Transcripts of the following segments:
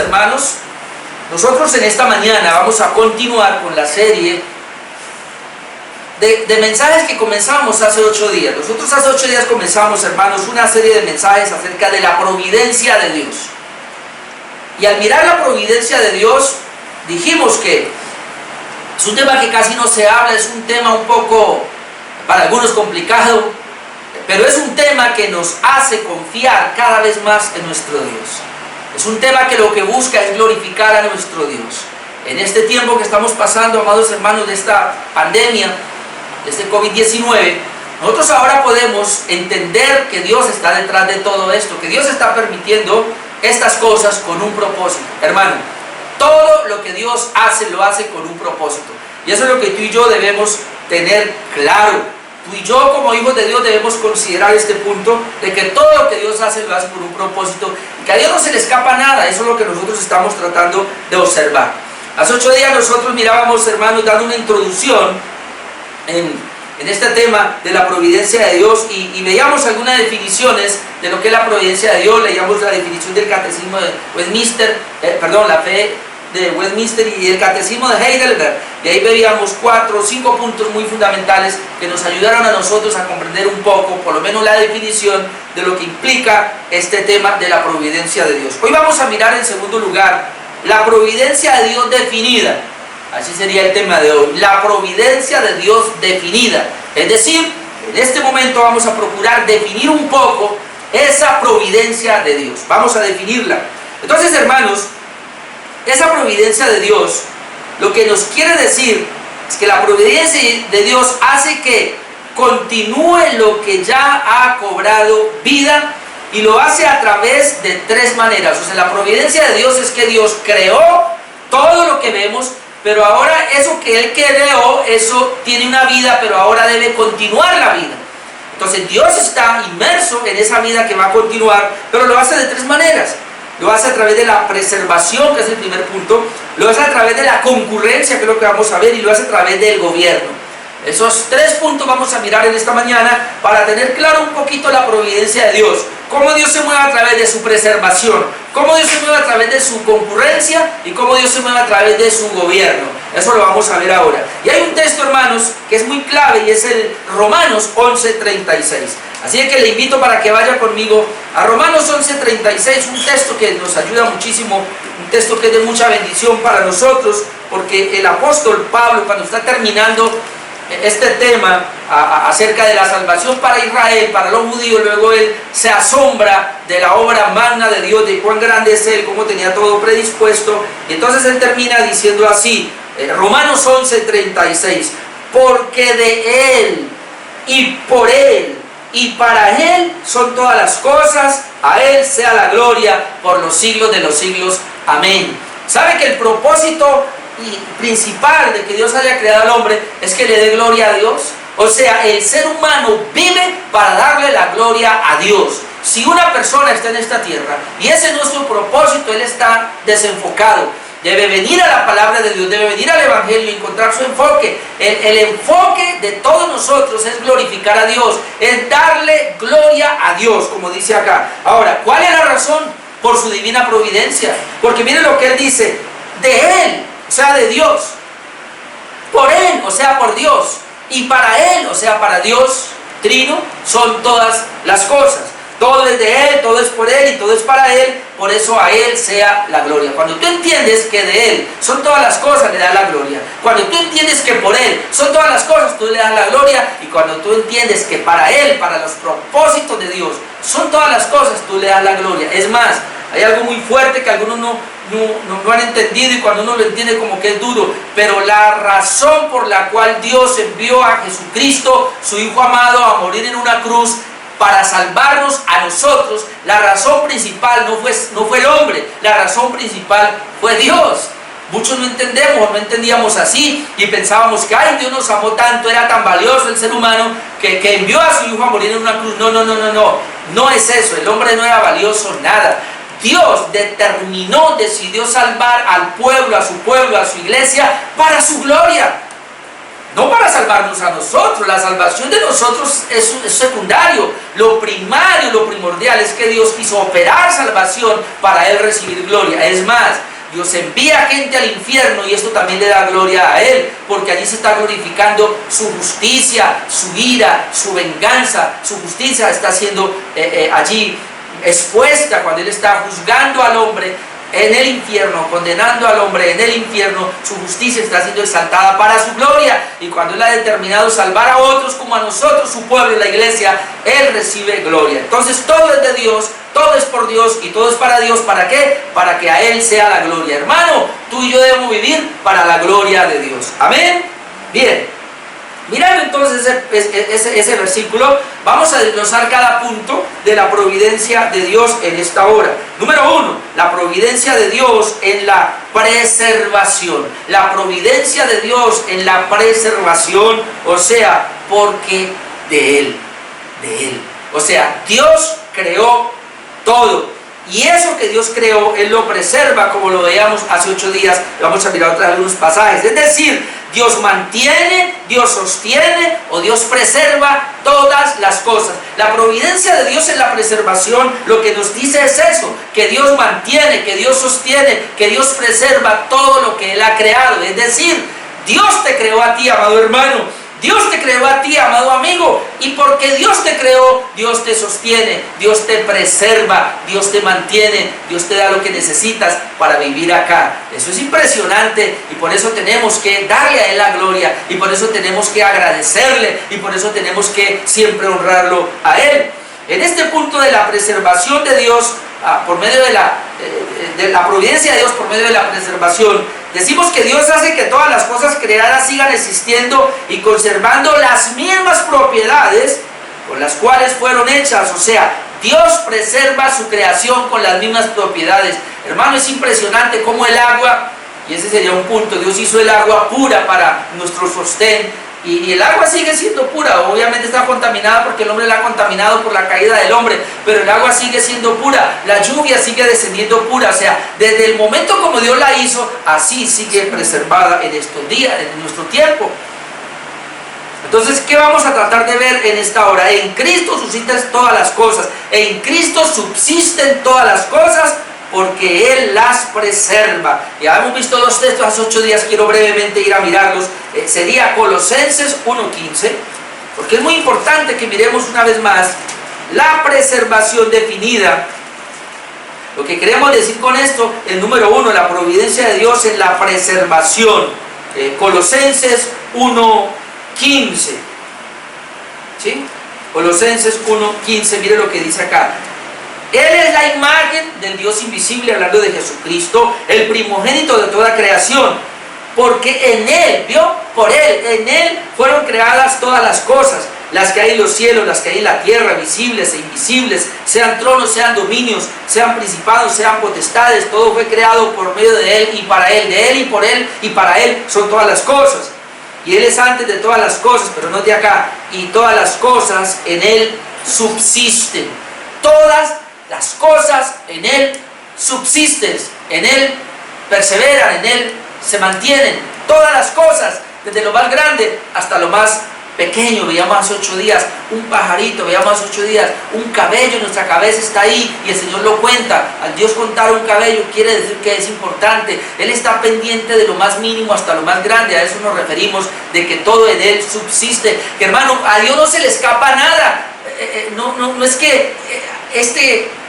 hermanos, nosotros en esta mañana vamos a continuar con la serie de mensajes que comenzamos hace 8 días. Nosotros hace 8 días comenzamos, hermanos, una serie de mensajes acerca de la providencia de Dios. Y al mirar la providencia de Dios, dijimos que es un tema que casi no se habla, es un tema un poco, para algunos, complicado, pero es un tema que nos hace confiar cada vez más en nuestro Dios. Es un tema que lo que busca es glorificar a nuestro Dios. En este tiempo que estamos pasando, amados hermanos, de esta pandemia, de este COVID-19, nosotros ahora podemos entender que Dios está detrás de todo esto, que Dios está permitiendo estas cosas con un propósito. Hermano, todo lo que Dios hace, lo hace con un propósito. Y eso es lo que tú y yo debemos tener claro. Tú y yo, como hijos de Dios, debemos considerar este punto de que todo lo que Dios hace, lo hace por un propósito y que a Dios no se le escapa nada. Eso es lo que nosotros estamos tratando de observar. Hace 8 días nosotros mirábamos, hermanos, dando una introducción en este tema de la providencia de Dios y veíamos algunas definiciones de lo que es la providencia de Dios. Leíamos la definición del catecismo de Westminster, la fe de Westminster y el catecismo de Heidelberg, y ahí veíamos 4 o 5 puntos muy fundamentales que nos ayudaron a nosotros a comprender un poco, por lo menos la definición de lo que implica este tema de la providencia de Dios. Hoy vamos a mirar en segundo lugar la providencia de Dios definida. Así sería el tema de hoy, la providencia de Dios definida. Es decir, en este momento vamos a procurar definir un poco esa providencia de Dios. Vamos a definirla. Entonces, hermanos, esa providencia de Dios, lo que nos quiere decir es que la providencia de Dios hace que continúe lo que ya ha cobrado vida, y lo hace a través de 3 maneras. O sea, la providencia de Dios es que Dios creó todo lo que vemos, pero ahora eso que Él creó, eso tiene una vida, pero ahora debe continuar la vida. Entonces Dios está inmerso en esa vida que va a continuar, pero lo hace de 3 maneras. Lo hace a través de la preservación, que es el primer punto, lo hace a través de la concurrencia, que es lo que vamos a ver, y lo hace a través del gobierno. Esos 3 puntos vamos a mirar en esta mañana para tener claro un poquito la providencia de Dios. Cómo Dios se mueve a través de su preservación, cómo Dios se mueve a través de su concurrencia y cómo Dios se mueve a través de su gobierno. Eso lo vamos a ver ahora. Y hay un texto, hermanos, que es muy clave y es el Romanos 11:36. Así que le invito para que vaya conmigo a Romanos 11:36, un texto que nos ayuda muchísimo, un texto que es de mucha bendición para nosotros, porque el apóstol Pablo, cuando está terminando este tema acerca de la salvación para Israel, para los judíos, luego él se asombra de la obra magna de Dios, de cuán grande es Él, cómo tenía todo predispuesto, y entonces él termina diciendo así, Romanos 11:36, porque de Él y por Él y para Él son todas las cosas, a Él sea la gloria por los siglos de los siglos, amén. ¿Sabe que el propósito principal de que Dios haya creado al hombre es que le dé gloria a Dios? O sea, el ser humano vive para darle la gloria a Dios. Si una persona está en esta tierra y ese no es su propósito, él está desenfocado. Debe venir a la palabra de Dios, debe venir al Evangelio y encontrar su enfoque. El enfoque de todos nosotros es glorificar a Dios, es darle gloria a Dios, como dice acá. Ahora, ¿cuál es la razón? Por su divina providencia. Porque miren lo que él dice, de Él, o sea, de Dios, por Él, o sea, por Dios, y para Él, o sea, para Dios Trino, son todas las cosas. Todo es de Él, todo es por Él y todo es para Él, por eso a Él sea la gloria. Cuando tú entiendes que de Él son todas las cosas, le das la gloria. Cuando tú entiendes que por Él son todas las cosas, tú le das la gloria. Y cuando tú entiendes que para Él, para los propósitos de Dios, son todas las cosas, tú le das la gloria. Es más, hay algo muy fuerte que algunos no han entendido, y cuando uno lo entiende como que es duro, pero la razón por la cual Dios envió a Jesucristo, su Hijo amado, a morir en una cruz para salvarnos a nosotros, la razón principal no fue el hombre, la razón principal fue Dios. Muchos no entendemos, no entendíamos así y pensábamos que ay, Dios nos amó tanto, era tan valioso el ser humano que envió a su Hijo a morir en una cruz. No es eso, el hombre no era valioso nada. Dios decidió salvar al pueblo, a su iglesia, para su gloria. No para salvarnos a nosotros, la salvación de nosotros es secundario. Lo primario, lo primordial es que Dios quiso operar salvación para Él recibir gloria. Es más, Dios envía gente al infierno y esto también le da gloria a Él, porque allí se está glorificando su justicia, su ira, su venganza. Su justicia está siendo allí expuesta cuando Él está juzgando al hombre en el infierno, condenando al hombre en el infierno. Su justicia está siendo exaltada para su gloria, y cuando Él ha determinado salvar a otros como a nosotros, su pueblo, la iglesia, Él recibe gloria. Entonces todo es de Dios, todo es por Dios y todo es para Dios. ¿Para qué? Para que a Él sea la gloria. Hermano, tú y yo debemos vivir para la gloria de Dios. Amén. Bien. Mirando entonces ese versículo, vamos a desglosar cada punto de la providencia de Dios en esta hora. Número 1, la providencia de Dios en la preservación. La providencia de Dios en la preservación, o sea, porque de Él. O sea, Dios creó todo. Y eso que Dios creó, Él lo preserva, como lo veíamos hace 8 días. Vamos a mirar algunos pasajes. Es decir, Dios mantiene, Dios sostiene o Dios preserva todas las cosas. La providencia de Dios en la preservación lo que nos dice es eso, que Dios mantiene, que Dios sostiene, que Dios preserva todo lo que Él ha creado. Es decir, Dios te creó a ti, amado hermano. Dios te creó a ti, amado amigo, y porque Dios te creó, Dios te sostiene, Dios te preserva, Dios te mantiene, Dios te da lo que necesitas para vivir acá. Eso es impresionante, y por eso tenemos que darle a Él la gloria, y por eso tenemos que agradecerle, y por eso tenemos que siempre honrarlo a Él. En este punto de la preservación de Dios, por medio de la providencia de Dios por medio de la preservación, decimos que Dios hace que todas las cosas creadas sigan existiendo y conservando las mismas propiedades con las cuales fueron hechas. O sea, Dios preserva su creación con las mismas propiedades. Hermano, es impresionante cómo el agua, y ese sería un punto, Dios hizo el agua pura para nuestro sostén. Y el agua sigue siendo pura. Obviamente está contaminada porque el hombre la ha contaminado por la caída del hombre, pero el agua sigue siendo pura, la lluvia sigue descendiendo pura. O sea, desde el momento como Dios la hizo, así sigue preservada en estos días, en nuestro tiempo. Entonces, ¿qué vamos a tratar de ver en esta hora? En Cristo subsisten todas las cosas, en Cristo subsisten todas las cosas, porque Él las preserva. Ya hemos visto 2 textos hace 8 días, quiero brevemente ir a mirarlos. Sería Colosenses 1:15, porque es muy importante que miremos una vez más la preservación definida. Lo que queremos decir con esto, el número 1, la providencia de Dios en la preservación. Colosenses 1:15, ¿sí? Colosenses 1:15, mire lo que dice acá. Él es la imagen del Dios invisible, hablando de Jesucristo, el primogénito de toda creación, porque en Él, ¿vio? Por Él, en Él fueron creadas todas las cosas, las que hay en los cielos, las que hay en la tierra, visibles e invisibles, sean tronos, sean dominios, sean principados, sean potestades. Todo fue creado por medio de Él y para Él, de Él y por Él y para Él son todas las cosas. Y Él es antes de todas las cosas, pero note acá, y todas las cosas en Él subsisten. Todas las cosas en Él subsisten, en Él perseveran, en Él se mantienen. Todas las cosas, desde lo más grande hasta lo más pequeño. Veíamos hace 8 días un pajarito, veíamos hace 8 días un cabello en nuestra cabeza, está ahí y el Señor lo cuenta. Al Dios contar un cabello quiere decir que es importante. Él está pendiente de lo más mínimo hasta lo más grande. A eso nos referimos, de que todo en Él subsiste. Que hermano, a Dios no se le escapa nada. No es que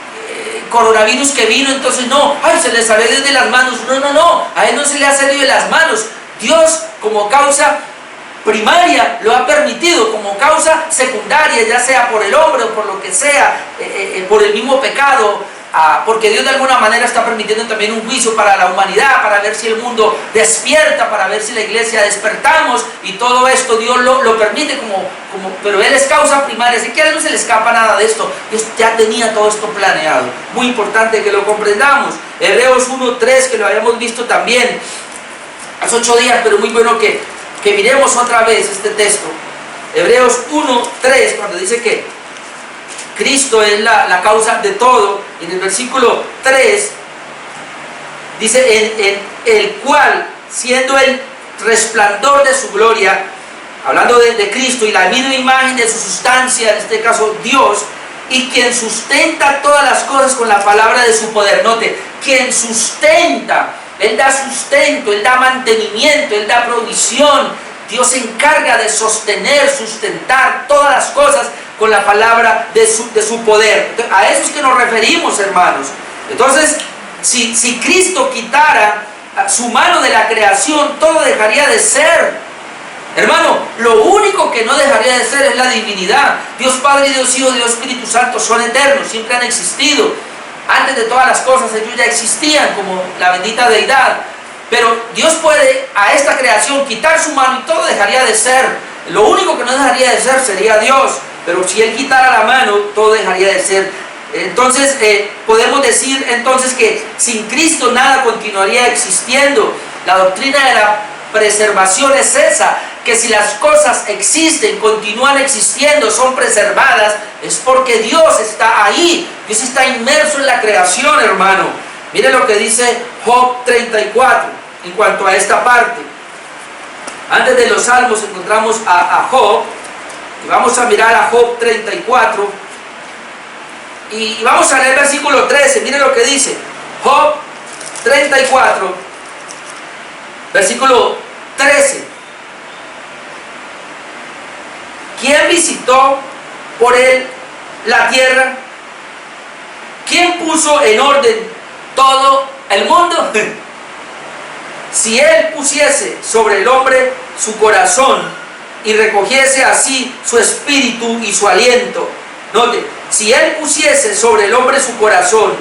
coronavirus que vino, entonces no, ay, se le salió de las manos. No, a Él no se le ha salido de las manos. Dios, como causa primaria, lo ha permitido, como causa secundaria, ya sea por el hombre o por lo que sea, por el mismo pecado, porque Dios de alguna manera está permitiendo también un juicio para la humanidad, para ver si el mundo despierta, para ver si la iglesia despertamos, y todo esto Dios lo permite pero Él es causa primaria, así que a Él no se le escapa nada de esto. Dios ya tenía todo esto planeado. Muy importante que lo comprendamos. Hebreos 1:3, que lo habíamos visto también hace 8 días, pero muy bueno que miremos otra vez este texto. Hebreos 1:3, cuando dice que Cristo es la causa de todo. En el versículo 3 dice: en el cual, siendo el resplandor de su gloria hablando de Cristo, y la misma imagen de su sustancia, en este caso Dios, y quien sustenta todas las cosas con la palabra de su poder. Note, quien sustenta, Él da sustento, Él da mantenimiento, Él da provisión. Dios se encarga de sostener, sustentar todas las cosas con la palabra de su poder. Entonces, a eso es que nos referimos, hermanos. Entonces, si Cristo quitara su mano de la creación, todo dejaría de ser. Hermano, lo único que no dejaría de ser es la divinidad. Dios Padre, Dios Hijo, Dios Espíritu Santo son eternos, siempre han existido. Antes de todas las cosas ellos ya existían como la bendita deidad. Pero Dios puede a esta creación quitar su mano y todo dejaría de ser. Lo único que no dejaría de ser sería Dios. Pero si Él quitara la mano, todo dejaría de ser. Entonces podemos decir entonces que sin Cristo nada continuaría existiendo. La doctrina de la preservación es esa, que si las cosas existen, continúan existiendo, son preservadas, es porque Dios está ahí. Dios está inmerso en la creación, hermano. Mire lo que dice Job 34 en cuanto a esta parte. Antes de los salmos encontramos a Job, y vamos a mirar a Job 34 y vamos a leer el versículo 13. Mire lo que dice Job 34 versículo 13. ¿Quién visitó por él la tierra? ¿Quién puso en orden todo el mundo? Si Él pusiese sobre el hombre su corazón y recogiese así su espíritu y su aliento. Note, si Él pusiese sobre el hombre su corazón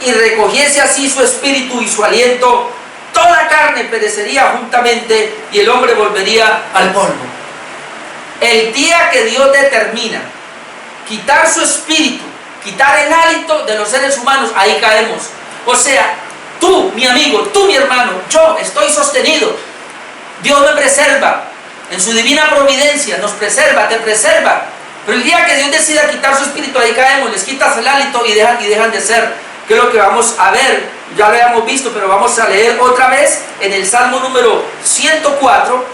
y recogiese así su espíritu y su aliento, toda carne perecería juntamente y el hombre volvería al polvo. El día que Dios determina quitar su espíritu, quitar el hálito de los seres humanos, ahí caemos. O sea, tú, mi amigo, tú, mi hermano, yo estoy sostenido. Dios me preserva. En su divina providencia nos preserva, te preserva. Pero el día que Dios decida quitar su espíritu, ahí caemos, les quitas el hálito y dejan de ser. Que es lo que vamos a ver, ya lo habíamos visto, pero vamos a leer otra vez en el Salmo número 104,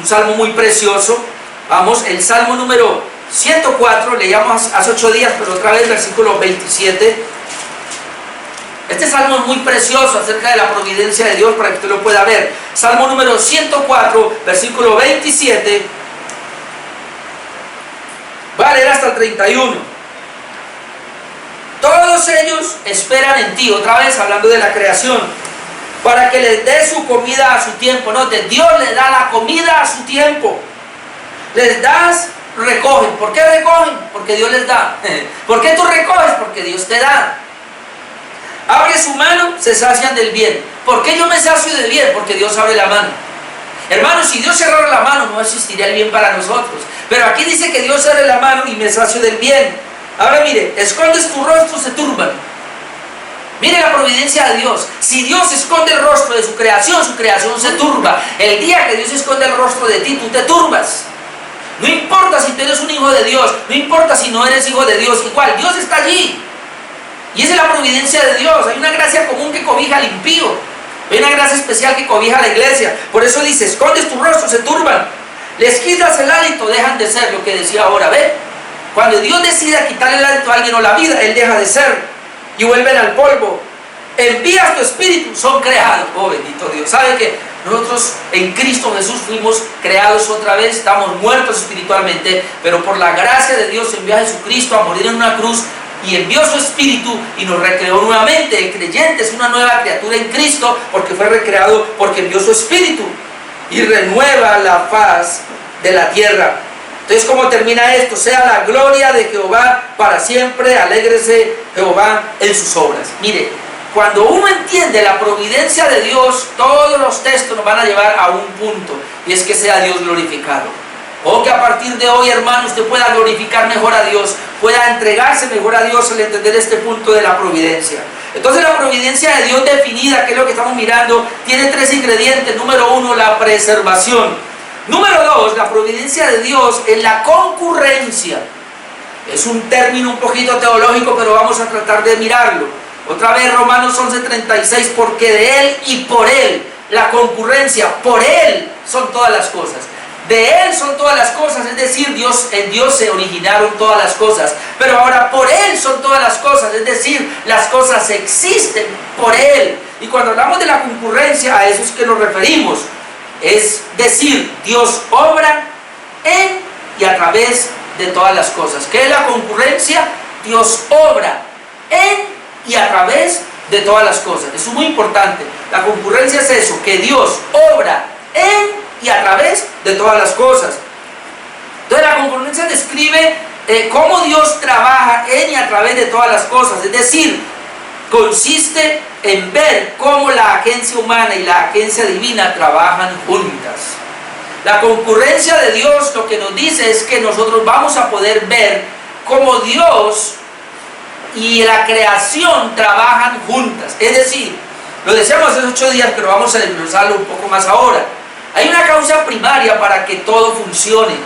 un salmo muy precioso. Vamos, el Salmo número 104, leíamos hace 8 días, pero otra vez versículo 27. Este salmo es muy precioso acerca de la providencia de Dios para que usted lo pueda ver. Salmo número 104, versículo 27. Va a leer hasta el 31. Todos ellos esperan en ti, otra vez hablando de la creación, para que les dé su comida a su tiempo. Note, Dios les da la comida a su tiempo. Les das, recogen. ¿Por qué recogen? Porque Dios les da. ¿Por qué tú recoges? Porque Dios te da. Abre su mano, se sacian del bien. ¿Por qué yo me sacio del bien? Porque Dios abre la mano. Hermanos, si Dios cerrara la mano, no existiría el bien para nosotros. Pero aquí dice que Dios abre la mano y me sacio del bien. Ahora mire, escondes tu rostro, se turban. Mire la providencia de Dios. Si Dios esconde el rostro de su creación se turba. El día que Dios esconde el rostro de ti, tú te turbas. No importa si tú eres un hijo de Dios, no importa si no eres hijo de Dios, igual, Dios está allí. Y esa es la providencia de Dios. Hay una gracia común que cobija al impío. Hay una gracia especial que cobija a la iglesia. Por eso dice, escondes tu rostro, se turban. Les quitas el hálito, dejan de ser, lo que decía ahora, ¿ve? Cuando Dios decida quitarle el hálito a alguien o la vida, Él deja de ser y vuelven al polvo. Envías tu espíritu, son creados. Oh, bendito Dios. ¿Sabe que nosotros en Cristo Jesús fuimos creados otra vez? Estamos muertos espiritualmente, pero por la gracia de Dios envió a Jesucristo a morir en una cruz y envió su espíritu y nos recreó nuevamente. El creyente es una nueva criatura en Cristo porque fue recreado, porque envió su espíritu y renueva la faz de la tierra. Entonces, ¿cómo termina esto? Sea la gloria de Jehová para siempre, alégrese Jehová en sus obras. Mire, cuando uno entiende la providencia de Dios, todos los textos nos van a llevar a un punto, y es que sea Dios glorificado. O que a partir de hoy, hermano, usted pueda glorificar mejor a Dios, pueda entregarse mejor a Dios al entender este punto de la providencia. Entonces, la providencia de Dios definida, que es lo que estamos mirando, tiene 3 ingredientes. Número 1, la preservación. Número 2, la providencia de Dios en la concurrencia. Es un término un poquito teológico, pero vamos a tratar de mirarlo. Otra vez Romanos 11:36, porque de Él y por Él, la concurrencia, por Él son todas las cosas. de Él son todas las cosas, es decir, en Dios se originaron todas las cosas, pero ahora por Él son todas las cosas, es decir, las cosas existen por Él. Y cuando hablamos de la concurrencia, a eso es que nos referimos, es decir, Dios obra en y a través de todas las cosas. ¿Qué es la concurrencia? Dios obra en y a través de todas las cosas. Eso es muy importante. La concurrencia es eso, que Dios obra en y a través de todas las cosas. Entonces la concurrencia describe cómo Dios trabaja en y a través de todas las cosas. Es decir, consiste en ver cómo la agencia humana y la agencia divina trabajan juntas. La concurrencia de Dios lo que nos dice es que nosotros vamos a poder ver cómo Dios y la creación trabajan juntas. Es decir, lo decíamos hace 8 días, pero vamos a desglosarlo un poco más ahora. Hay una causa primaria para que todo funcione,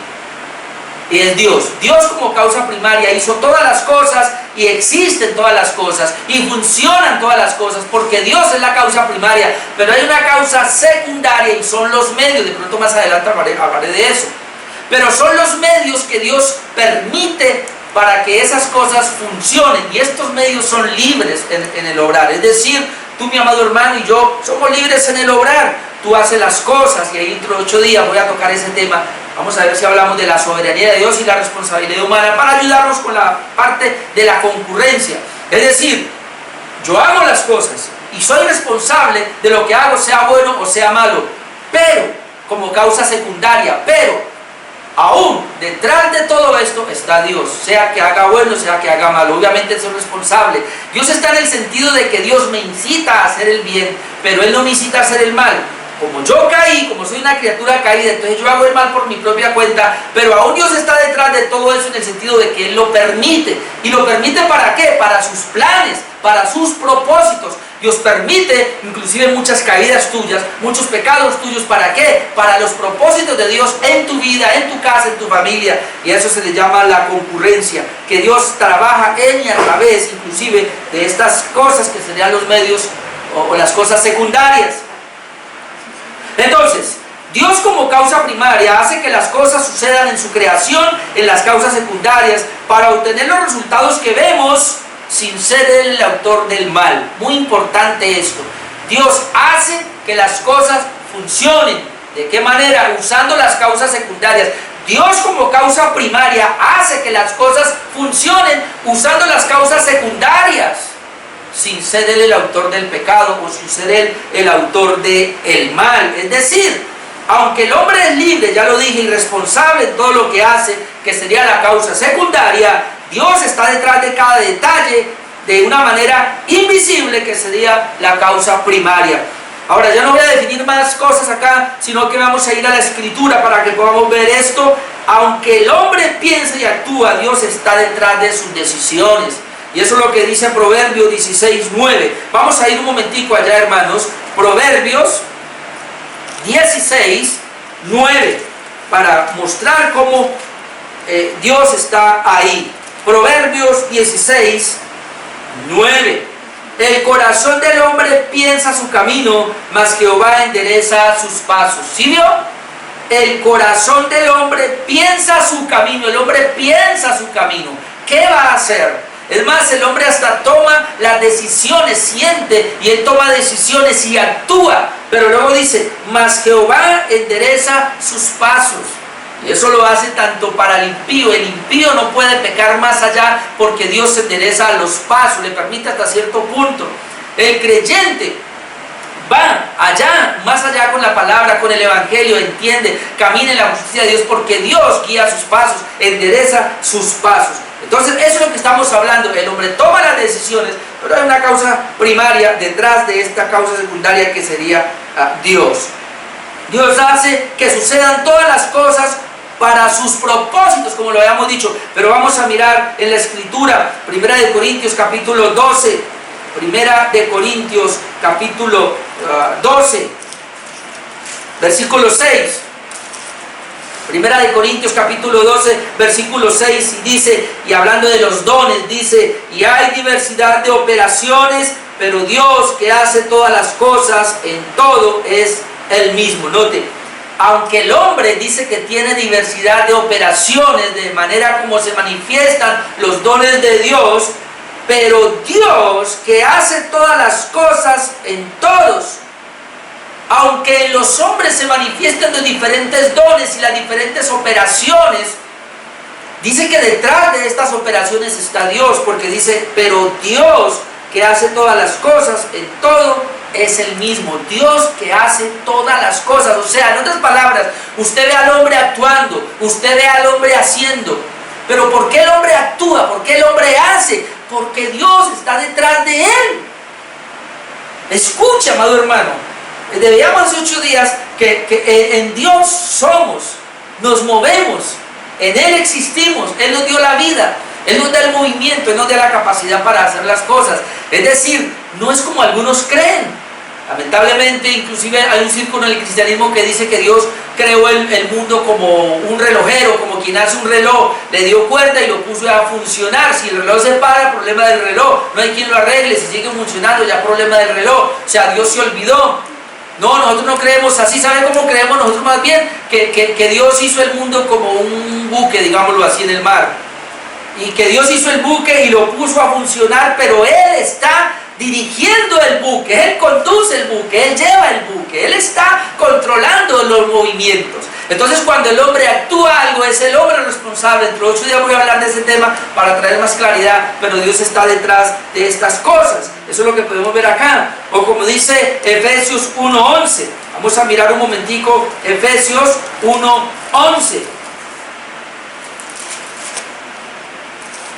y es Dios. Dios como causa primaria hizo todas las cosas y existen todas las cosas y funcionan todas las cosas porque Dios es la causa primaria, pero hay una causa secundaria y son los medios. De pronto más adelante hablaré de eso, pero son los medios que Dios permite para que esas cosas funcionen, y estos medios son libres en el obrar. Es decir, tú, mi amado hermano, y yo somos libres en el obrar. Tú haces las cosas, y ahí dentro de 8 días voy a tocar ese tema. Vamos a ver si hablamos de la soberanía de Dios y la responsabilidad humana para ayudarnos con la parte de la concurrencia. Es decir, yo hago las cosas y soy responsable de lo que hago, sea bueno o sea malo, pero como causa secundaria, pero aún detrás de todo esto está Dios, sea que haga bueno, sea que haga malo. Obviamente soy responsable. Dios está en el sentido de que Dios me incita a hacer el bien, pero Él no me incita a hacer el mal. Como yo caí, como soy una criatura caída, entonces yo hago el mal por mi propia cuenta, pero aún Dios está detrás de todo eso en el sentido de que Él lo permite. ¿Y lo permite para qué? Para sus planes, para sus propósitos. Dios permite inclusive muchas caídas tuyas, muchos pecados tuyos. ¿Para qué? Para los propósitos de Dios en tu vida, en tu casa, en tu familia. Y a eso se le llama la concurrencia, que Dios trabaja en y a través inclusive de estas cosas que serían los medios o las cosas secundarias. Entonces, Dios como causa primaria hace que las cosas sucedan en su creación, en las causas secundarias, para obtener los resultados que vemos sin ser Él el autor del mal. Muy importante esto. Dios hace que las cosas funcionen. ¿De qué manera? Usando las causas secundarias. Dios como causa primaria hace que las cosas funcionen usando las causas secundarias, sin ser Él el autor del pecado o sin ser Él el autor del mal. Es decir, aunque el hombre es libre, ya lo dije, y responsable en todo lo que hace, que sería la causa secundaria, Dios está detrás de cada detalle de una manera invisible, que sería la causa primaria. Ahora, ya no voy a definir más cosas acá, sino que vamos a ir a la Escritura para que podamos ver esto. Aunque el hombre piensa y actúa, Dios está detrás de sus decisiones. Y eso es lo que dice Proverbios 16:9. Vamos a ir un momentico allá, hermanos. Proverbios 16:9, para mostrar cómo Dios está ahí. Proverbios 16:9. El corazón del hombre piensa su camino, mas Jehová endereza sus pasos. ¿Sí vio? El corazón del hombre piensa su camino. El hombre piensa su camino. ¿Qué va a hacer? Es más, el hombre hasta toma las decisiones, siente, y él toma decisiones y actúa. Pero luego dice, mas Jehová endereza sus pasos. Y eso lo hace tanto para el impío. El impío no puede pecar más allá porque Dios endereza los pasos, le permite hasta cierto punto. El creyente va allá, más allá con la palabra, con el evangelio, entiende, camina en la justicia de Dios porque Dios guía sus pasos, endereza sus pasos. Entonces eso es lo que estamos hablando. El hombre toma las decisiones, pero hay una causa primaria detrás de esta causa secundaria que sería Dios. Dios hace que sucedan todas las cosas para sus propósitos, como lo habíamos dicho. Pero vamos a mirar en la Escritura, 1 Corintios capítulo 12, 1 Corintios capítulo 12, versículo 6. 1 Corintios capítulo 12, versículo 6, y dice, y hablando de los dones, dice, y hay diversidad de operaciones, pero Dios que hace todas las cosas en todo es el mismo. Note, aunque el hombre dice que tiene diversidad de operaciones, de manera como se manifiestan los dones de Dios, pero Dios, que hace todas las cosas en todos, aunque en los hombres se manifiestan los diferentes dones y las diferentes operaciones, dice que detrás de estas operaciones está Dios, porque dice, pero Dios, que hace todas las cosas en todo, es el mismo. Dios que hace todas las cosas. O sea, en otras palabras, usted ve al hombre actuando, usted ve al hombre haciendo, pero ¿por qué el hombre actúa? ¿Por qué el hombre hace? Porque Dios está detrás de él. Escucha, amado hermano, veíamos hace 8 días que en Dios somos, nos movemos, en Él existimos, Él nos dio la vida, Él nos da el movimiento, Él nos da la capacidad para hacer las cosas. Es decir, no es como algunos creen. Lamentablemente, inclusive hay un círculo en el cristianismo que dice que Dios creó el mundo como un relojero, como quien hace un reloj, le dio cuerda y lo puso a funcionar. Si el reloj se para, problema del reloj, no hay quien lo arregle. Si sigue funcionando, ya problema del reloj. O sea, Dios se olvidó. No, nosotros no creemos así. ¿Saben cómo creemos nosotros más bien? Que Dios hizo el mundo como un buque, digámoslo así, en el mar. Y que Dios hizo el buque y lo puso a funcionar, pero Él está dirigiendo el buque, Él conduce el buque, Él lleva el buque, Él está controlando los movimientos. Entonces, cuando el hombre actúa algo, es el hombre responsable. Dentro de 8 días voy a hablar de ese tema para traer más claridad, pero Dios está detrás de estas cosas. Eso es lo que podemos ver acá. O como dice Efesios 1:11. Vamos a mirar un momentico Efesios 1:11.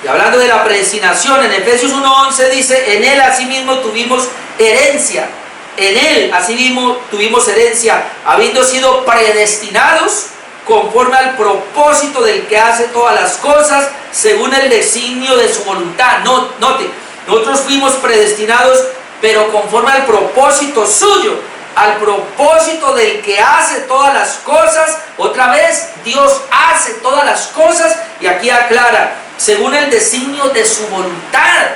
Y hablando de la predestinación, en Efesios 1:11 dice, en Él asimismo tuvimos herencia. En Él asimismo tuvimos herencia, habiendo sido predestinados conforme al propósito del que hace todas las cosas, según el designio de su voluntad. Note, nosotros fuimos predestinados, pero conforme al propósito suyo, al propósito del que hace todas las cosas. Otra vez, Dios hace todas las cosas, y aquí aclara, según el designio de su voluntad.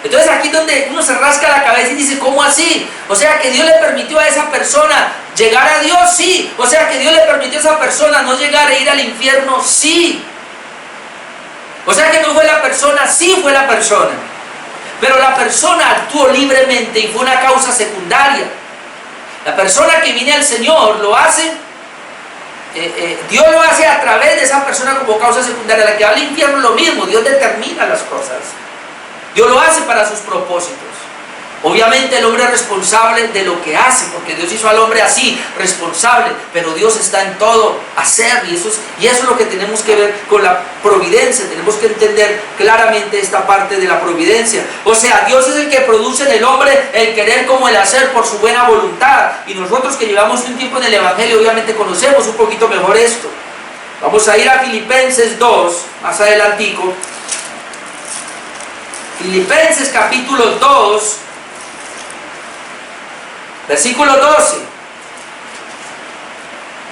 Entonces aquí es donde uno se rasca la cabeza y dice, ¿cómo así? O sea, que Dios le permitió a esa persona llegar a Dios, sí. O sea, que Dios le permitió a esa persona no llegar a ir al infierno, sí. O sea, que no fue la persona, sí fue la persona. Pero la persona actuó libremente y fue una causa secundaria. La persona que viene al Señor lo hace, Dios lo hace a través de esa persona como causa secundaria. La que va al infierno es lo mismo, Dios determina las cosas. Dios lo hace para sus propósitos. Obviamente el hombre es responsable de lo que hace, porque Dios hizo al hombre así, responsable, pero Dios está en todo hacer, y eso es lo que tenemos que ver con la providencia. Tenemos que entender claramente esta parte de la providencia. O sea, Dios es el que produce en el hombre el querer como el hacer por su buena voluntad, y nosotros que llevamos un tiempo en el Evangelio obviamente conocemos un poquito mejor esto. Vamos a ir a Filipenses 2, más adelantico. Filipenses capítulo 2, versículo 12.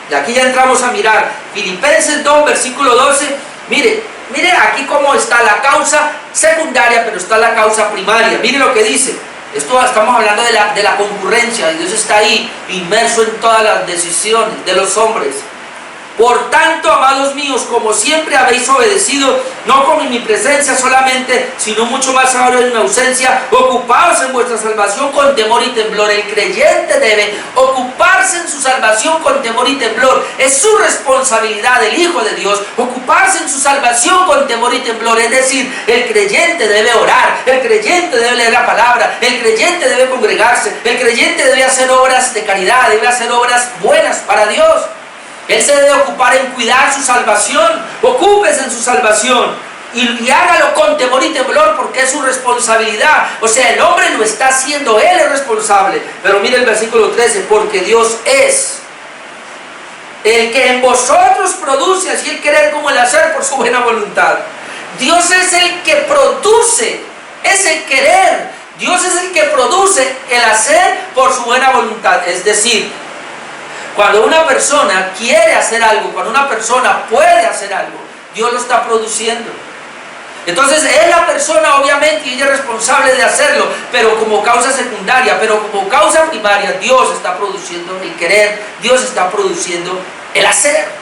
Y aquí ya entramos a mirar. Filipenses 2, versículo 12. Mire aquí cómo está la causa secundaria, pero está la causa primaria. Mire lo que dice. Esto estamos hablando de la concurrencia. Y Dios está ahí, inmerso en todas las decisiones de los hombres. Por tanto, amados míos, como siempre habéis obedecido, no como en mi presencia solamente, sino mucho más ahora en mi ausencia, ocupaos en vuestra salvación con temor y temblor. El creyente debe ocuparse en su salvación con temor y temblor. Es su responsabilidad, el Hijo de Dios, ocuparse en su salvación con temor y temblor. Es decir, el creyente debe orar, el creyente debe leer la palabra, el creyente debe congregarse, el creyente debe hacer obras de caridad, debe hacer obras buenas para Dios. Él se debe ocupar en cuidar su salvación. Ocúpese en su salvación y hágalo con temor y temblor, porque es su responsabilidad. O sea, el hombre lo está haciendo, él es responsable. Pero mire el versículo 13, porque Dios es el que en vosotros produce así el querer como el hacer por su buena voluntad. Dios es el que produce ese querer. Dios es el que produce el hacer por su buena voluntad. Es decir, cuando una persona quiere hacer algo, cuando una persona puede hacer algo, Dios lo está produciendo. Entonces es la persona obviamente y ella es responsable de hacerlo, pero como causa secundaria, pero como causa primaria, Dios está produciendo el querer, Dios está produciendo el hacer.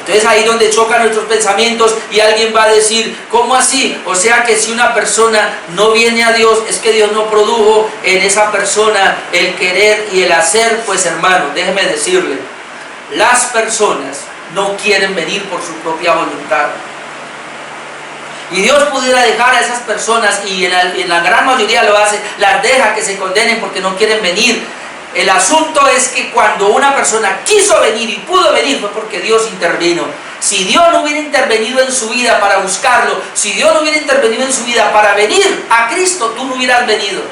Entonces ahí donde chocan nuestros pensamientos y alguien va a decir, ¿cómo así? O sea que si una persona no viene a Dios, es que Dios no produjo en esa persona el querer y el hacer. Pues hermano, déjeme decirle, las personas no quieren venir por su propia voluntad. Y Dios pudiera dejar a esas personas, y en la gran mayoría lo hace, las deja que se condenen porque no quieren venir. El asunto es que cuando una persona quiso venir y pudo venir fue porque Dios intervino. Si Dios no hubiera intervenido en su vida para buscarlo, si Dios no hubiera intervenido en su vida para venir a Cristo, tú no hubieras venido.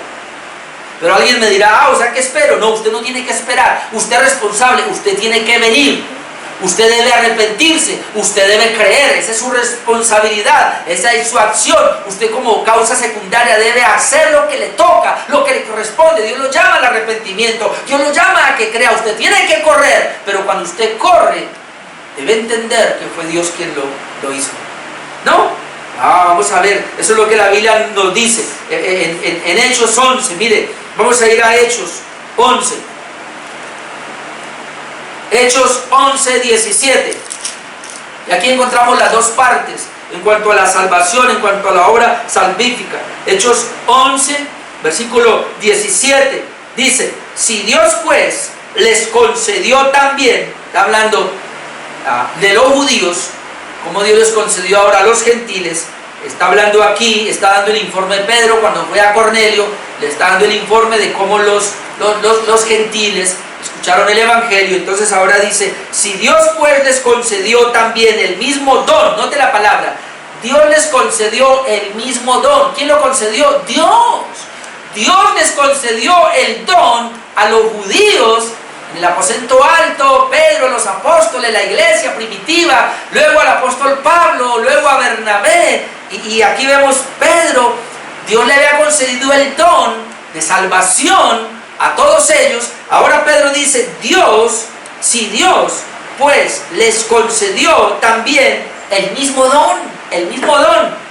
Pero alguien me dirá, o sea que espero. No, usted no tiene que esperar, usted es responsable, usted tiene que venir. Usted debe arrepentirse, usted debe creer, esa es su responsabilidad, esa es su acción. Usted como causa secundaria debe hacer lo que le toca, lo que le corresponde. Dios lo llama al arrepentimiento, Dios lo llama a que crea. Usted tiene que correr, pero cuando usted corre, debe entender que fue Dios quien lo hizo. ¿No? Vamos a ver, eso es lo que la Biblia nos dice en Hechos 11. Mire, vamos a ir a Hechos 11. Hechos 11, 17. Y aquí encontramos las dos partes en cuanto a la salvación, en cuanto a la obra salvífica. Hechos 11, versículo 17. Dice, si Dios pues les concedió también, está hablando de los judíos, como Dios les concedió ahora a los gentiles, está hablando aquí, está dando el informe de Pedro cuando fue a Cornelio, le está dando el informe de cómo los gentiles escucharon el evangelio. Entonces ahora dice, si Dios pues les concedió también el mismo don, note la palabra, Dios les concedió el mismo don. ¿Quién lo concedió? Dios. Dios les concedió el don a los judíos en el aposento alto, Pedro, los apóstoles, la iglesia primitiva, luego al apóstol Pablo, luego a Bernabé, y aquí vemos Pedro. Dios le había concedido el don de salvación a todos ellos. Ahora Pedro dice, Dios, si Dios pues les concedió también el mismo don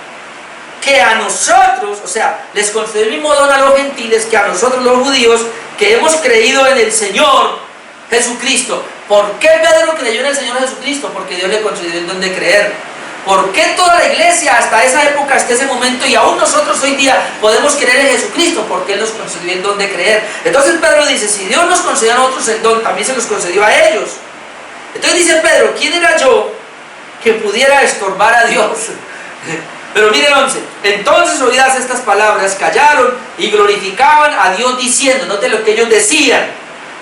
que a nosotros, o sea, les concedió el mismo don a los gentiles que a nosotros los judíos, que hemos creído en el Señor Jesucristo. ¿Por qué Pedro creyó en el Señor Jesucristo? Porque Dios le concedió el don de creer. ¿Por qué toda la iglesia hasta esa época, hasta ese momento, y aún nosotros hoy día podemos creer en Jesucristo? Porque Él nos concedió el don de creer. Entonces Pedro dice, si Dios nos concedió a nosotros el don, también se los concedió a ellos. Entonces dice Pedro, ¿quién era yo que pudiera estorbar a Dios? Pero miren 11, entonces oídas estas palabras, callaron y glorificaban a Dios diciendo, note lo que ellos decían,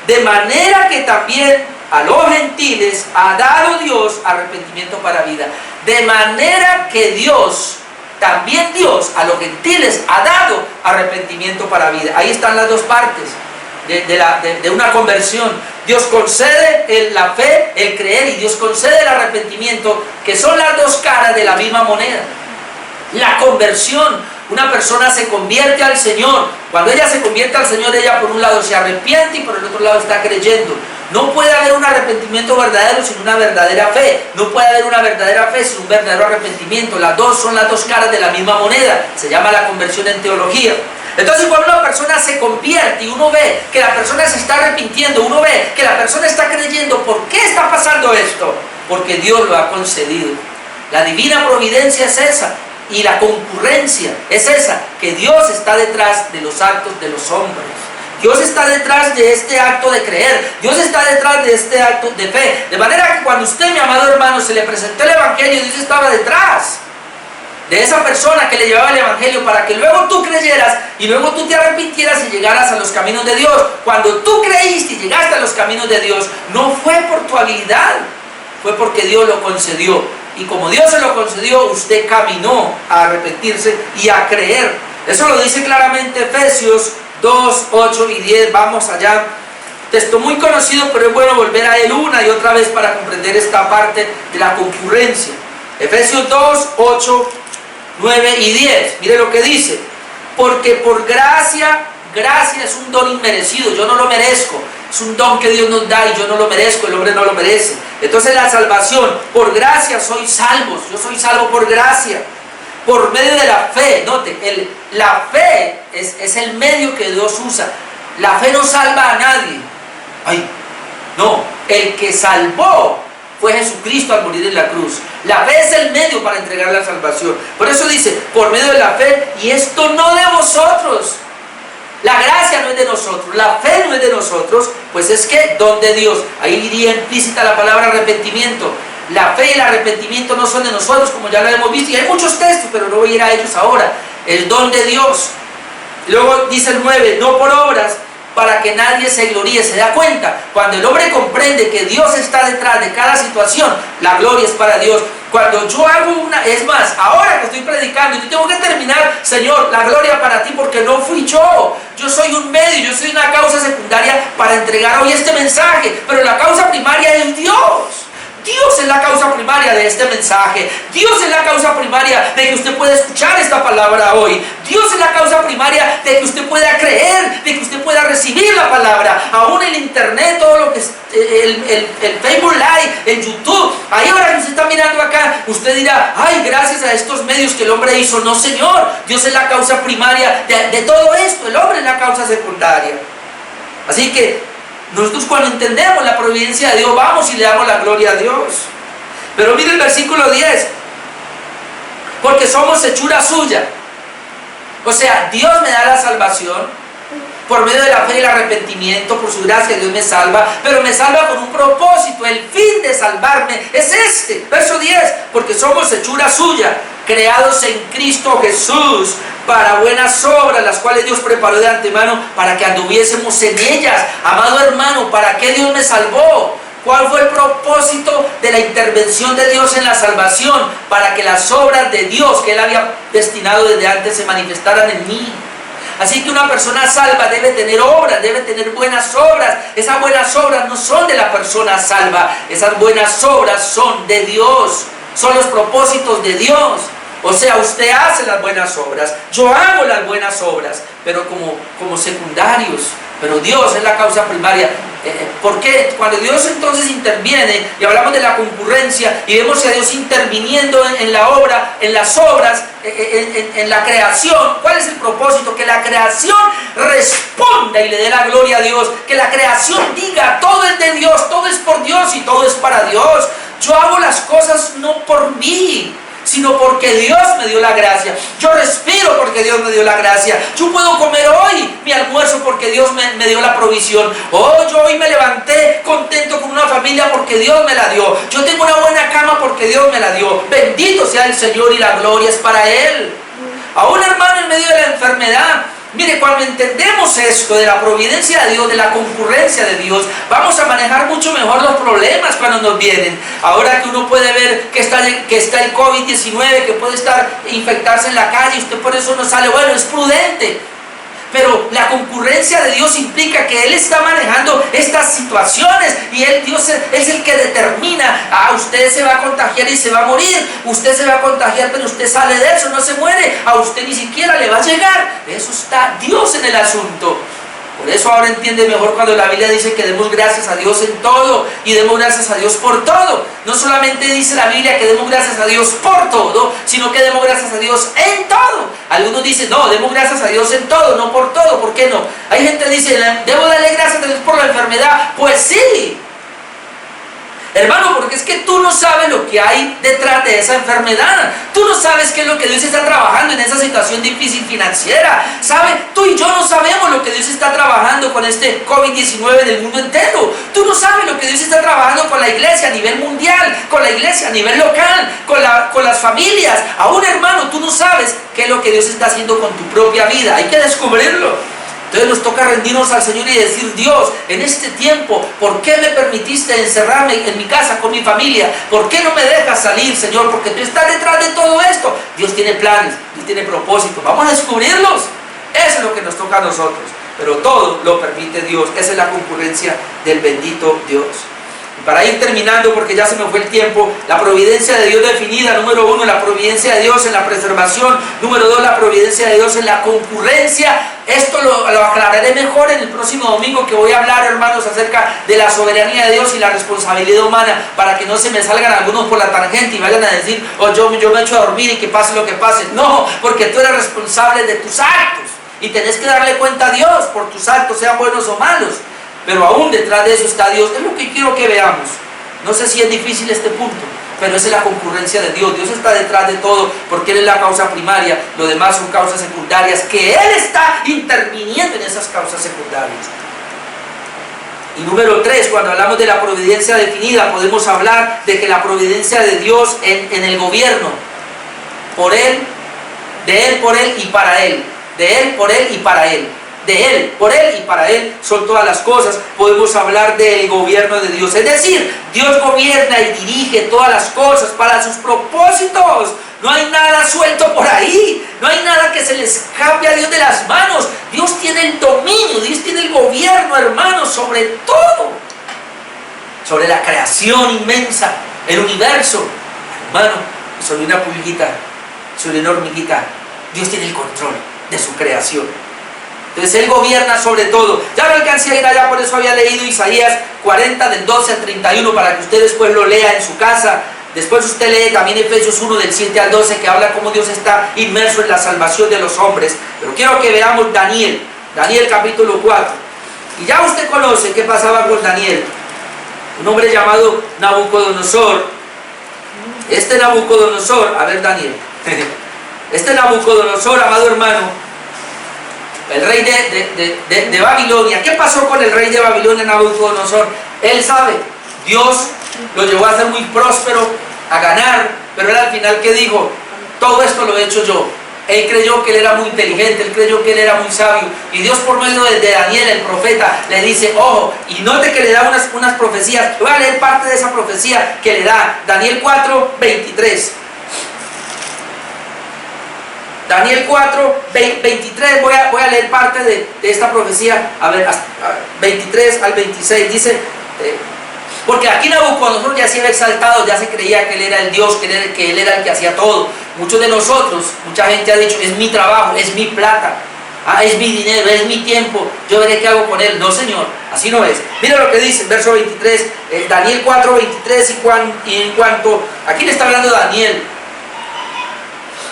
de manera que también a los gentiles ha dado Dios arrepentimiento para vida. De manera que Dios, también Dios a los gentiles ha dado arrepentimiento para vida. Ahí están las dos partes de una conversión. Dios concede la fe, el creer, y Dios concede el arrepentimiento, que son las dos caras de la misma moneda. La conversión. Una persona se convierte al Señor. Cuando ella se convierte al Señor, ella por un lado se arrepiente y por el otro lado está creyendo. No puede haber un arrepentimiento verdadero sin una verdadera fe. No puede haber una verdadera fe sin un verdadero arrepentimiento. Las dos son las dos caras de la misma moneda. Se llama la conversión en teología. Entonces cuando una persona se convierte y uno ve que la persona se está arrepintiendo, uno ve que la persona está creyendo, ¿por qué está pasando esto? Porque Dios lo ha concedido. La divina providencia es esa. Y la concurrencia es esa, que Dios está detrás de los actos de los hombres. Dios está detrás de este acto de creer. Dios está detrás de este acto de fe. De manera que cuando usted, mi amado hermano, se le presentó el evangelio, Dios estaba detrás de esa persona que le llevaba el evangelio, para que luego tú creyeras y luego tú te arrepintieras y llegaras a los caminos de Dios. Cuando tú creíste y llegaste a los caminos de Dios, no fue por tu habilidad, fue porque Dios lo concedió. Y como Dios se lo concedió, usted caminó a arrepentirse y a creer. Eso lo dice claramente Efesios 2, 8 y 10. Vamos allá. Texto muy conocido, pero es bueno volver a él una y otra vez para comprender esta parte de la concurrencia. Efesios 2, 8, 9 y 10. Mire lo que dice. Porque por gracia es un don inmerecido. Yo no lo merezco. Es un don que Dios nos da y yo no lo merezco, el hombre no lo merece. Entonces la salvación, por gracia sois salvos. Yo soy salvo por gracia. por medio de la fe. Note, la fe es el medio que Dios usa. La fe no salva a nadie. Ay, no, el que salvó fue Jesucristo al morir en la cruz. La fe es el medio para entregar la salvación. Por eso dice, por medio de la fe, y esto no de vosotros. La gracia no es de nosotros, la fe no es de nosotros, pues es que don de Dios. Ahí iría implícita la palabra arrepentimiento. La fe y el arrepentimiento no son de nosotros, como ya lo hemos visto, y hay muchos textos, pero no voy a ir a ellos ahora. El don de Dios. Luego dice el 9, no por obras, para que nadie se gloríe. ¿Se da cuenta? Cuando el hombre comprende que Dios está detrás de cada situación, la gloria es para Dios. Cuando yo hago es más, ahora que estoy predicando, yo tengo que terminar, Señor, la gloria para ti, porque no fui yo. Yo soy un medio, yo soy una causa secundaria para entregar hoy este mensaje, pero la causa primaria es Dios. Dios es la causa primaria de este mensaje. Dios es la causa primaria de que usted pueda escuchar esta palabra hoy. Dios es la causa primaria de que usted pueda creer, de que usted pueda recibir la palabra. Aún el internet, todo lo que es el Facebook Live, el YouTube. Ahí ahora que usted está mirando acá, usted dirá, ay, gracias a estos medios que el hombre hizo. No, Señor, Dios es la causa primaria de todo esto. El hombre es la causa secundaria. Así que nosotros cuando entendemos la providencia de Dios, vamos y le damos la gloria a Dios. Pero mire el versículo 10. Porque somos hechura suya. O sea, Dios me da la salvación por medio de la fe y el arrepentimiento. Por su gracia Dios me salva, pero me salva con un propósito. El fin de salvarme es este. Verso 10. Porque somos hechura suya, creados en Cristo Jesús para buenas obras, las cuales Dios preparó de antemano para que anduviésemos en ellas. Amado hermano, ¿para qué Dios me salvó? ¿Cuál fue el propósito de la intervención de Dios en la salvación? Para que las obras de Dios que Él había destinado desde antes se manifestaran en mí. Así que una persona salva debe tener obras, debe tener buenas obras. Esas buenas obras no son de la persona salva, esas buenas obras son de Dios, son los propósitos de Dios. O sea, usted hace las buenas obras, yo hago las buenas obras, pero como secundarios. Pero Dios es la causa primaria. ¿Por qué? Cuando Dios entonces interviene, y hablamos de la concurrencia, y vemos a Dios interviniendo en la obra, en las obras, en la creación, ¿cuál es el propósito? Que la creación responda y le dé la gloria a Dios. Que la creación diga, todo es de Dios, todo es por Dios y todo es para Dios. Yo hago las cosas no por mí, sino porque Dios me dio la gracia. Yo respiro porque Dios me dio la gracia. Yo puedo comer hoy mi almuerzo porque Dios me dio la provisión. Oh, yo hoy me levanté contento con una familia porque Dios me la dio. Yo tengo una buena cama porque Dios me la dio. Bendito sea el Señor y la gloria es para Él. Aún, hermano, en medio de la enfermedad, mire, cuando entendemos esto de la providencia de Dios, de la concurrencia de Dios, vamos a manejar mucho mejor los problemas cuando nos vienen. Ahora que uno puede ver que está el COVID-19, que puede infectarse en la calle, usted por eso no sale, bueno, es prudente. Pero la concurrencia de Dios implica que Él está manejando estas situaciones y Dios es el que determina, usted se va a contagiar y se va a morir, usted se va a contagiar pero usted sale de eso, no se muere, a usted ni siquiera le va a llegar. Eso está Dios en el asunto. Por eso ahora entiende mejor cuando la Biblia dice que demos gracias a Dios en todo y demos gracias a Dios por todo. No solamente dice la Biblia que demos gracias a Dios por todo, sino que demos gracias a Dios en todo. Algunos dicen, no, demos gracias a Dios en todo, no por todo. ¿Por qué no? Hay gente que dice, ¿debo darle gracias a Dios por la enfermedad? Pues sí. Hermano, porque es que tú no sabes lo que hay detrás de esa enfermedad. Tú no sabes qué es lo que Dios está trabajando en esa situación difícil financiera. ¿Sabe? Tú y yo no sabemos lo que Dios está trabajando con este COVID-19 en el mundo entero. Tú no sabes lo que Dios está trabajando con la iglesia a nivel mundial, con la iglesia a nivel local, con las familias. Aún, hermano, tú no sabes qué es lo que Dios está haciendo con tu propia vida. Hay que descubrirlo. Entonces nos toca rendirnos al Señor y decir, Dios, en este tiempo, ¿por qué me permitiste encerrarme en mi casa con mi familia? ¿Por qué no me dejas salir, Señor? Porque tú estás detrás de todo esto. Dios tiene planes, Dios tiene propósitos. Vamos a descubrirlos. Eso es lo que nos toca a nosotros. Pero todo lo permite Dios. Esa es la concurrencia del bendito Dios. Para ir terminando, porque ya se me fue el tiempo, la providencia de Dios definida, número 1, la providencia de Dios en la preservación, número 2, la providencia de Dios en la concurrencia. Esto lo aclararé mejor en el próximo domingo, que voy a hablar, hermanos, acerca de la soberanía de Dios y la responsabilidad humana, para que no se me salgan algunos por la tangente y vayan a decir, oh, yo me echo a dormir y que pase lo que pase. No, porque tú eres responsable de tus actos y tenés que darle cuenta a Dios por tus actos, sean buenos o malos. Pero aún detrás de eso está Dios. Es lo que quiero que veamos. No sé si es difícil este punto, pero esa es la concurrencia de Dios. Dios está detrás de todo, porque Él es la causa primaria. Lo demás son causas secundarias, que Él está interviniendo en esas causas secundarias. Y número 3, cuando hablamos de la providencia definida, podemos hablar de que la providencia de Dios en el gobierno, por Él, de Él, por Él y para Él. De Él, por Él y para Él. De Él, por Él y para Él son todas las cosas. Podemos hablar del gobierno de Dios, es decir, Dios gobierna y dirige todas las cosas para sus propósitos. No hay nada suelto por ahí, no hay nada que se le escape a Dios de las manos. Dios tiene el dominio, Dios tiene el gobierno, hermanos, sobre todo, sobre la creación inmensa, el universo, hermano, sobre una pulguita, sobre una hormiguita. Dios tiene el control de su creación. Entonces Él gobierna sobre todo. Ya no alcancé a ir allá, por eso había leído Isaías 40 del 12 al 31, para que usted después lo lea en su casa. Después usted lee también Efesios 1 del 7 al 12, que habla cómo Dios está inmerso en la salvación de los hombres. Pero quiero que veamos Daniel capítulo 4. Y ya usted conoce qué pasaba con Daniel. Un hombre llamado Nabucodonosor. Este Nabucodonosor, a ver Daniel, este Nabucodonosor, amado hermano, el rey de Babilonia. ¿Qué pasó con el rey de Babilonia, Nabucodonosor? Él sabe, Dios lo llevó a ser muy próspero, a ganar, pero él al final, ¿qué dijo? Todo esto lo he hecho yo. Él creyó que él era muy inteligente, él creyó que él era muy sabio, y Dios por medio de Daniel, el profeta, le dice, ojo, y note que le da unas profecías. Voy a leer parte de esa profecía que le da Daniel 4, 23. Daniel 4, 23, voy a leer parte de esta profecía, a ver, 23 al 26, dice, porque aquí Nabucodonosor ya se había exaltado, ya se creía que él era el Dios, que él era el que hacía todo. Muchos de nosotros, mucha gente ha dicho, es mi trabajo, es mi plata, es mi dinero, es mi tiempo, yo veré qué hago con él. No, Señor, así no es. Mira lo que dice en verso 23, Daniel 4, 23, y en cuanto, aquí le está hablando Daniel,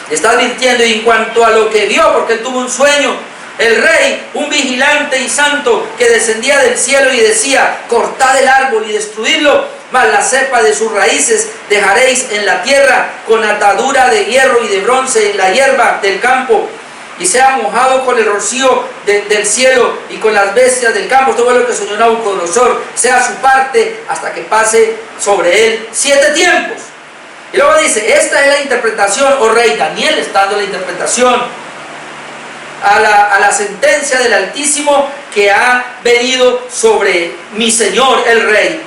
está advirtiendo, y en cuanto a lo que vio, porque él tuvo un sueño, el rey, un vigilante y santo que descendía del cielo y decía, cortad el árbol y destruidlo, mas la cepa de sus raíces dejaréis en la tierra, con atadura de hierro y de bronce en la hierba del campo, y sea mojado con el rocío del cielo y con las bestias del campo. Todo lo que soñó Nabucodonosor, sea su parte hasta que pase sobre él 7 tiempos. Y luego dice, esta es la interpretación, oh rey. Daniel está dando la interpretación a la sentencia del Altísimo que ha venido sobre mi señor el rey,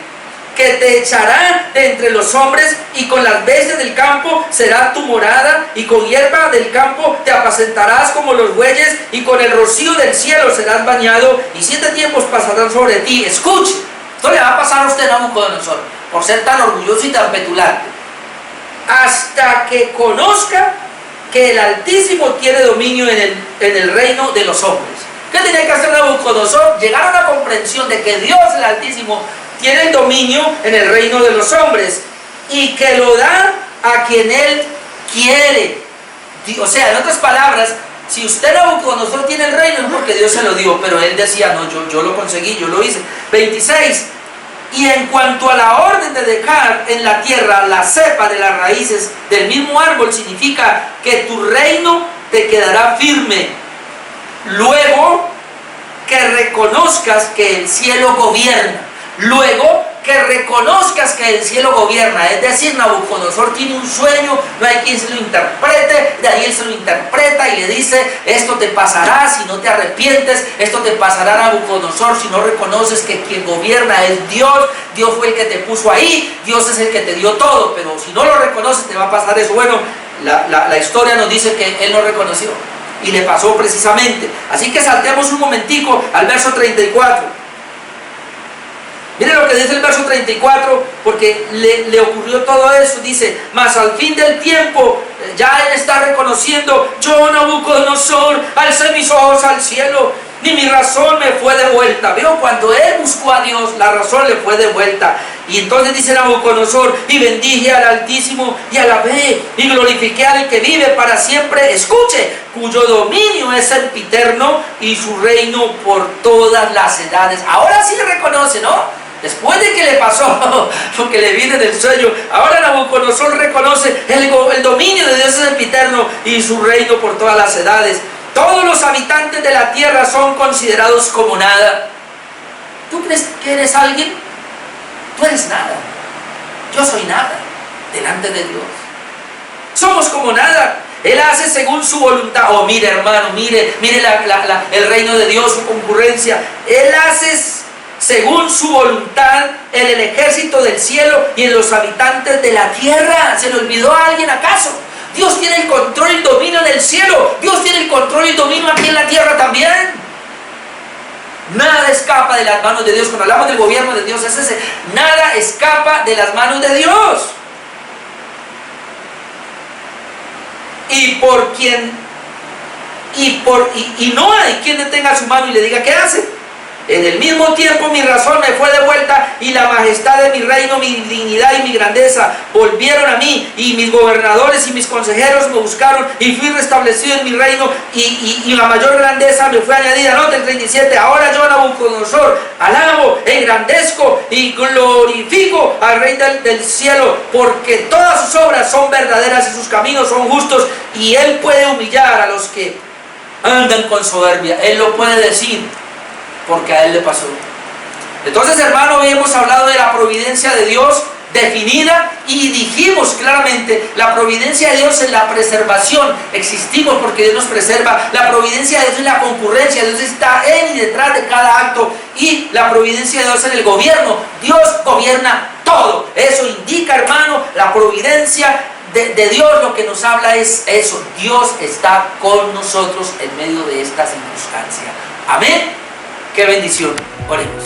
que te echará de entre los hombres, y con las bestias del campo será tu morada, y con hierba del campo te apacentarás como los bueyes, y con el rocío del cielo serás bañado, y 7 tiempos pasarán sobre ti. Escuche, esto le va a pasar a usted, Nabucodonosor, por ser tan orgulloso y tan petulante, hasta que conozca que el Altísimo tiene dominio en el reino de los hombres. ¿Qué tenía que hacer Nabucodonosor? Llegar a una comprensión de que Dios, el Altísimo, tiene el dominio en el reino de los hombres, y que lo da a quien Él quiere. O sea, en otras palabras, si usted, Nabucodonosor, tiene el reino, es porque Dios se lo dio, pero él decía, no, yo lo conseguí, yo lo hice. 26. Y en cuanto a la orden de dejar en la tierra la cepa de las raíces del mismo árbol, significa que tu reino te quedará firme, luego que reconozcas que el cielo gobierna. Luego que reconozcas que el cielo gobierna. Es decir, Nabucodonosor tiene un sueño, no hay quien se lo interprete, Daniel se lo interpreta y le dice, esto te pasará si no te arrepientes, esto te pasará, Nabucodonosor, si no reconoces que quien gobierna es Dios, Dios fue el que te puso ahí, Dios es el que te dio todo, pero si no lo reconoces te va a pasar eso. Bueno, la historia nos dice que él no reconoció y le pasó precisamente. Así que saltemos un momentico al verso 34. Mire lo que dice el verso 34, porque le ocurrió todo eso. Dice, mas al fin del tiempo, ya él está reconociendo, yo Nabucodonosor, alcé mis ojos al cielo, ni mi razón me fue devuelta. Veo, cuando él buscó a Dios, la razón le fue devuelta. Y entonces dice Nabucodonosor, y bendije al Altísimo, y alabé, y glorifiqué al que vive para siempre, escuche, cuyo dominio es sempiterno, y su reino por todas las edades. Ahora sí reconoce, ¿no? Después de que le pasó lo que le viene del sueño, ahora Nabucodonosor reconoce el dominio de Dios es sempiterno y su reino por todas las edades. Todos los habitantes de la tierra son considerados como nada. ¿Tú crees que eres alguien? Tú eres nada. Yo soy nada delante de Dios. Somos como nada. Él hace según su voluntad. Oh, mire, hermano, mire el reino de Dios, su concurrencia. Él hace según su voluntad en el ejército del cielo y en los habitantes de la tierra. ¿Se le olvidó a alguien acaso? Dios tiene el control y el dominio en el cielo. Dios tiene el control y el dominio aquí en la tierra también. Nada escapa de las manos de Dios. Cuando hablamos del gobierno de Dios, es ese. Nada escapa de las manos de Dios. Y no hay quien detenga su mano y le diga, ¿qué hace? En el mismo tiempo mi razón me fue devuelta y la majestad de mi reino, mi dignidad y mi grandeza volvieron a mí, y mis gobernadores y mis consejeros me buscaron y fui restablecido en mi reino, y la mayor grandeza me fue añadida. Nota el 37, ahora yo Nabucodonosor alabo, engrandezco y glorifico al Rey del cielo, porque todas sus obras son verdaderas y sus caminos son justos, y él puede humillar a los que andan con soberbia. Él lo puede decir porque a él le pasó. Entonces, hermano, hoy hemos hablado de la providencia de Dios definida y dijimos claramente, la providencia de Dios en la preservación. Existimos porque Dios nos preserva. La providencia de Dios en la concurrencia. Dios está en y detrás de cada acto. Y la providencia de Dios en el gobierno. Dios gobierna todo. Eso indica, hermano, la providencia de Dios. Lo que nos habla es eso. Dios está con nosotros en medio de esta circunstancia. Amén. ¡Qué bendición! Oremos.